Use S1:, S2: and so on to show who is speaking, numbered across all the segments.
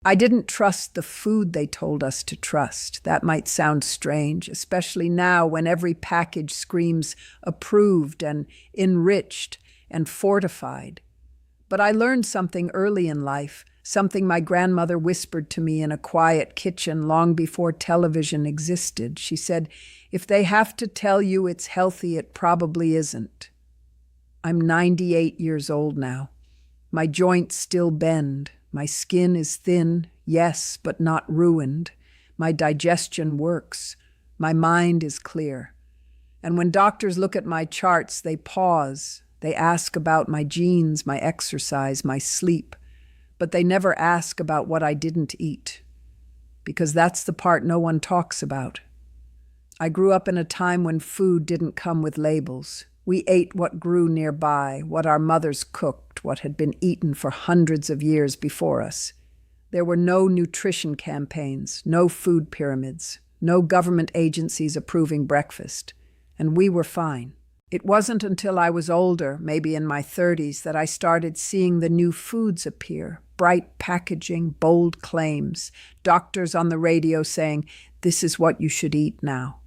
S1: I didn't trust the food they told us to trust. That might sound strange, especially now when every package screams approved and enriched and fortified. But I learned something early in life, something my grandmother whispered to me in a quiet kitchen long before television existed. She said, "If they have to tell you it's healthy, it probably isn't." I'm 98 years old now. My joints still bend. My skin is thin, yes, but not ruined. My digestion works. My mind is clear. And when doctors look at my charts, they pause. They ask about my genes, my exercise, my sleep. But they never ask about what I didn't eat. Because that's the part no one talks about. I grew up in a time when food didn't come with labels. We ate what grew nearby, what our mothers cooked, what had been eaten for hundreds of years before us. There were no nutrition campaigns, no food pyramids, no government agencies approving breakfast, and we were fine. It wasn't until I was older, maybe in my 30s, that I started seeing the new foods appear, bright packaging, bold claims, doctors on the radio saying, "This is what you should eat now."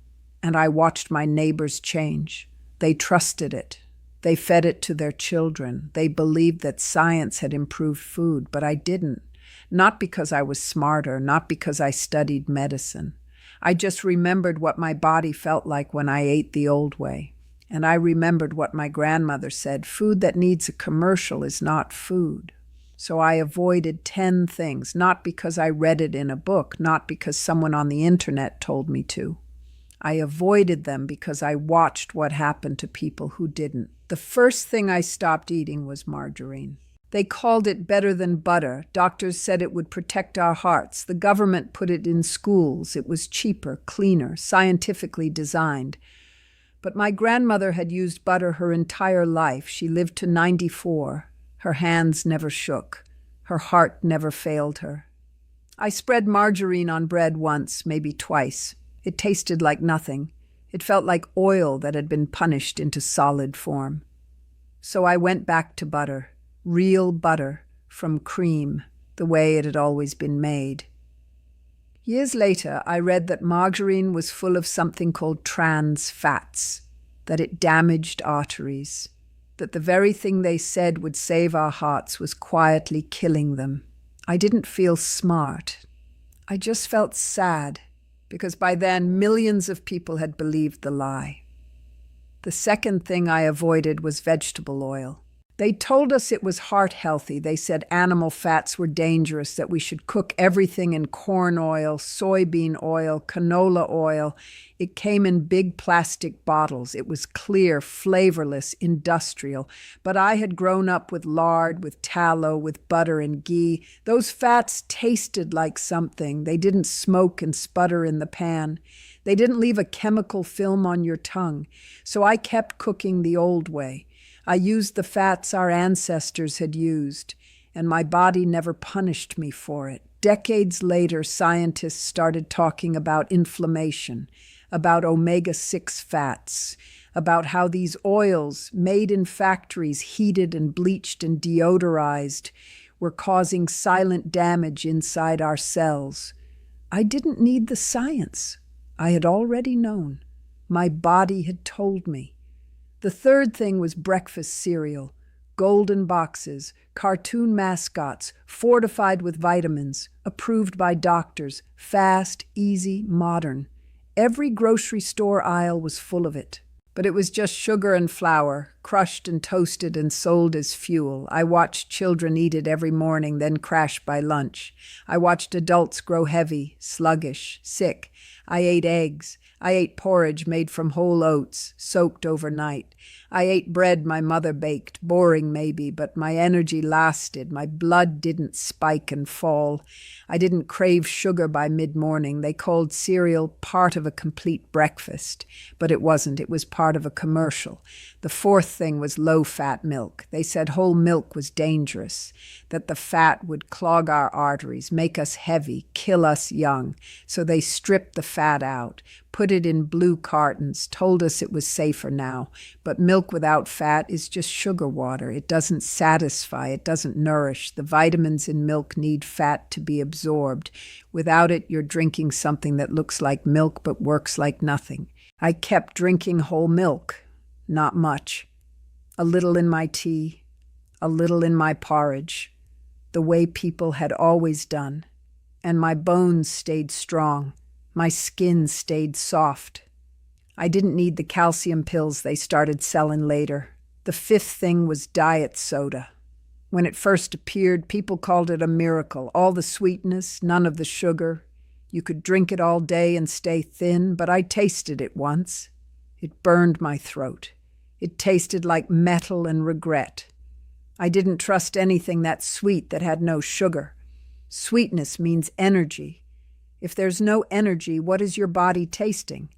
S1: And I watched my neighbors change. They trusted it. They fed it to their children. They believed that science had improved food, but I didn't. Not because I was smarter, not because I studied medicine. I just remembered what my body felt like when I ate the old way. And I remembered what my grandmother said, food that needs a commercial is not food. So I avoided 10 things, not because I read it in a book, not because someone on the internet told me to. I avoided them because I watched what happened to people who didn't. The first thing I stopped eating was margarine. They called it better than butter. Doctors said it would protect our hearts. The government put it in schools. It was cheaper, cleaner, scientifically designed. But my grandmother had used butter her entire life. She lived to 94. Her hands never shook. Her heart never failed her. I spread margarine on bread once, maybe twice. It tasted like nothing. It felt like oil that had been punished into solid form. So I went back to butter, real butter, from cream, the way it had always been made. Years later, I read that margarine was full of something called trans fats, that it damaged arteries, that the very thing they said would save our hearts was quietly killing them. I didn't feel smart. I just felt sad, because by then millions of people had believed the lie. The second thing I avoided was vegetable oil. They told us it was heart healthy. They said animal fats were dangerous, that we should cook everything in corn oil, soybean oil, canola oil. It came in big plastic bottles. It was clear, flavorless, industrial. But I had grown up with lard, with tallow, with butter and ghee. Those fats tasted like something. They didn't smoke and sputter in the pan. They didn't leave a chemical film on your tongue. So I kept cooking the old way. I used the fats our ancestors had used, and my body never punished me for it. Decades later, scientists started talking about inflammation, about omega-6 fats, about how these oils, made in factories, heated and bleached and deodorized, were causing silent damage inside our cells. I didn't need the science. I had already known. My body had told me. The third thing was breakfast cereal, golden boxes, cartoon mascots, fortified with vitamins, approved by doctors, fast, easy, modern. Every grocery store aisle was full of it. But it was just sugar and flour, crushed and toasted and sold as fuel. I watched children eat it every morning, then crash by lunch. I watched adults grow heavy, sluggish, sick. I ate eggs. I ate porridge made from whole oats, soaked overnight. I ate bread my mother baked, boring maybe, but my energy lasted. My blood didn't spike and fall. I didn't crave sugar by mid-morning. They called cereal part of a complete breakfast, but it wasn't. It was part of a commercial. The fourth thing was low-fat milk. They said whole milk was dangerous, that the fat would clog our arteries, make us heavy, kill us young. So they stripped the fat out, put it in blue cartons, told us it was safer now. But milk without fat is just sugar water. It doesn't satisfy, it doesn't nourish. The vitamins in milk need fat to be absorbed. Without it, you're drinking something that looks like milk but works like nothing. I kept drinking whole milk. Not much. A little in my tea, a little in my porridge, the way people had always done. And my bones stayed strong. My skin stayed soft. I didn't need the calcium pills they started selling later. The fifth thing was diet soda. When it first appeared, people called it a miracle. All the sweetness, none of the sugar. You could drink it all day and stay thin, but I tasted it once. It burned my throat. It tasted like metal and regret. I didn't trust anything that sweet that had no sugar. Sweetness means energy. If there's no energy, what is your body tasting?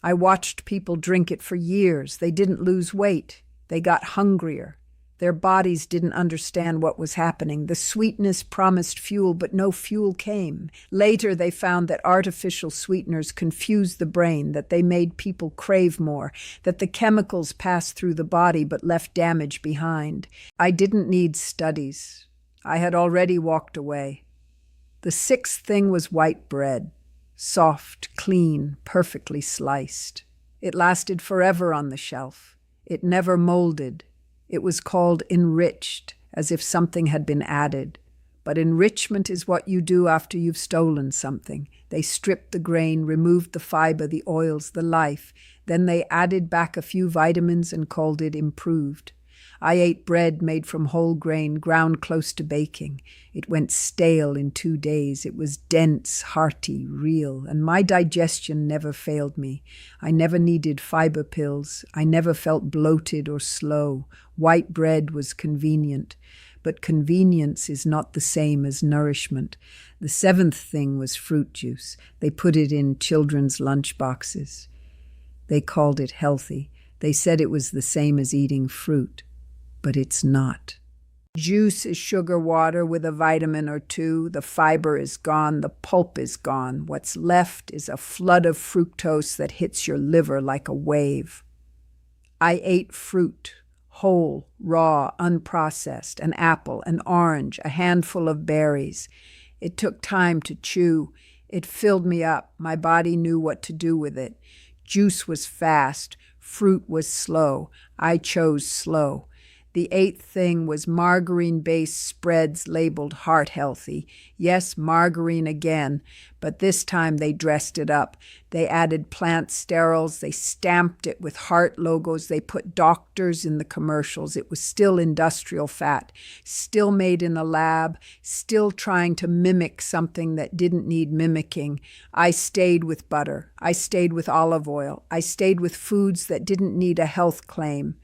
S1: I watched people drink it for years. They didn't lose weight. They got hungrier. Their bodies didn't understand what was happening. The sweetness promised fuel, but no fuel came. Later, they found that artificial sweeteners confused the brain, that they made people crave more, that the chemicals passed through the body but left damage behind. I didn't need studies. I had already walked away. The sixth thing was white bread. Soft, clean, perfectly sliced. It lasted forever on the shelf. It never molded. It was called enriched, as if something had been added. But enrichment is what you do after you've stolen something. They stripped the grain, removed the fiber, the oils, the life. Then they added back a few vitamins and called it improved. I ate bread made from whole grain, ground close to baking. It went stale in 2 days. It was dense, hearty, real, and my digestion never failed me. I never needed fiber pills. I never felt bloated or slow. White bread was convenient. But convenience is not the same as nourishment. The seventh thing was fruit juice. They put it in children's lunch boxes. They called it healthy. They said it was the same as eating fruit. But it's not. Juice is sugar water with a vitamin or two. The fiber is gone. The pulp is gone. What's left is a flood of fructose that hits your liver like a wave. I ate fruit, whole, raw, unprocessed, an apple, an orange, a handful of berries. It took time to chew. It filled me up. My body knew what to do with it. Juice was fast. Fruit was slow. I chose slow. The eighth thing was margarine-based spreads labeled heart healthy. Yes, margarine again, but this time they dressed it up. They added plant sterols. They stamped it with heart logos. They put doctors in the commercials. It was still industrial fat, still made in a lab, still trying to mimic something that didn't need mimicking. I stayed with butter. I stayed with olive oil. I stayed with foods that didn't need a health claim.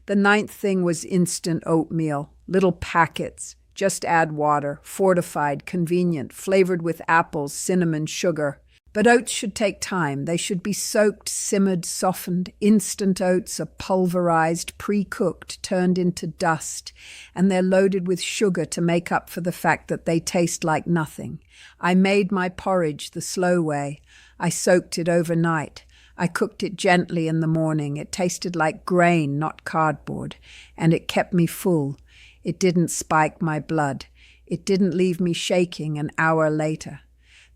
S1: The ninth thing was instant oatmeal, little packets. Just add water, fortified, convenient, flavored with apples, cinnamon, sugar. But oats should take time. They should be soaked, simmered, softened. Instant oats are pulverized, pre-cooked, turned into dust, and they're loaded with sugar to make up for the fact that they taste like nothing. I made my porridge the slow way. I soaked it overnight. I cooked it gently in the morning. It tasted like grain, not cardboard, and it kept me full. It didn't spike my blood. It didn't leave me shaking an hour later.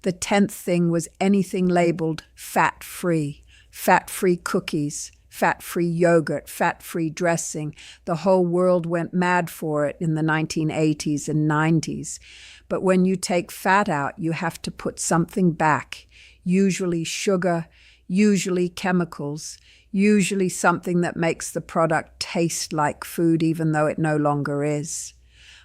S1: The 10th thing was anything labeled fat-free cookies, fat-free yogurt, fat-free dressing. The whole world went mad for it in the 1980s and 90s. But when you take fat out, you have to put something back, usually sugar, usually chemicals, usually something that makes the product taste like food even though it no longer is.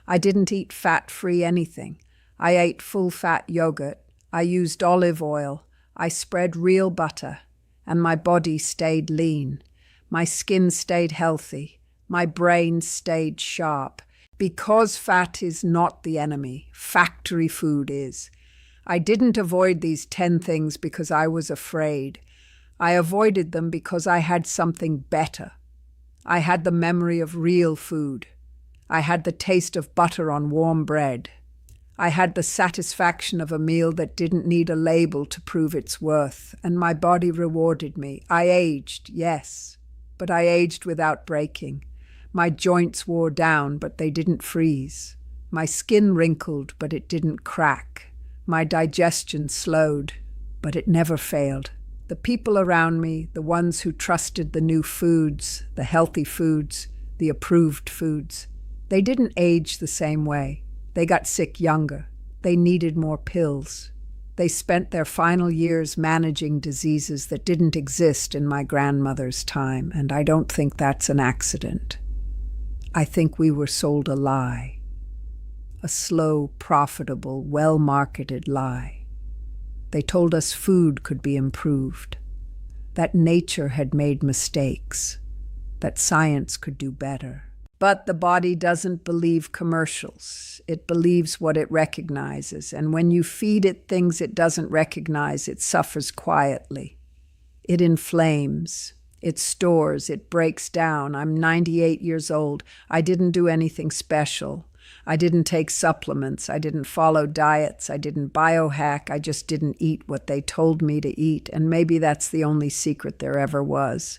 S1: I didn't eat fat-free anything. I ate full-fat yogurt. I used olive oil. I spread real butter. And my body stayed lean. My skin stayed healthy. My brain stayed sharp. Because fat is not the enemy, factory food is. I didn't avoid these 10 things because I was afraid. I avoided them because I had something better. I had the memory of real food. I had the taste of butter on warm bread. I had the satisfaction of a meal that didn't need a label to prove its worth, and my body rewarded me. I aged, yes, but I aged without breaking. My joints wore down, but they didn't freeze. My skin wrinkled, but it didn't crack. My digestion slowed, but it never failed. The people around me, the ones who trusted the new foods, the healthy foods, the approved foods, they didn't age the same way. They got sick younger. They needed more pills. They spent their final years managing diseases that didn't exist in my grandmother's time, and I don't think that's an accident. I think we were sold a lie. A slow, profitable, well-marketed lie. They told us food could be improved, that nature had made mistakes, that science could do better. But the body doesn't believe commercials. It believes what it recognizes, and when you feed it things it doesn't recognize, it suffers quietly. It inflames. It stores. It breaks down. I'm 98 years old. I didn't do anything special. I didn't take supplements. I didn't follow diets. I didn't biohack. I just didn't eat what they told me to eat, and maybe that's the only secret there ever was.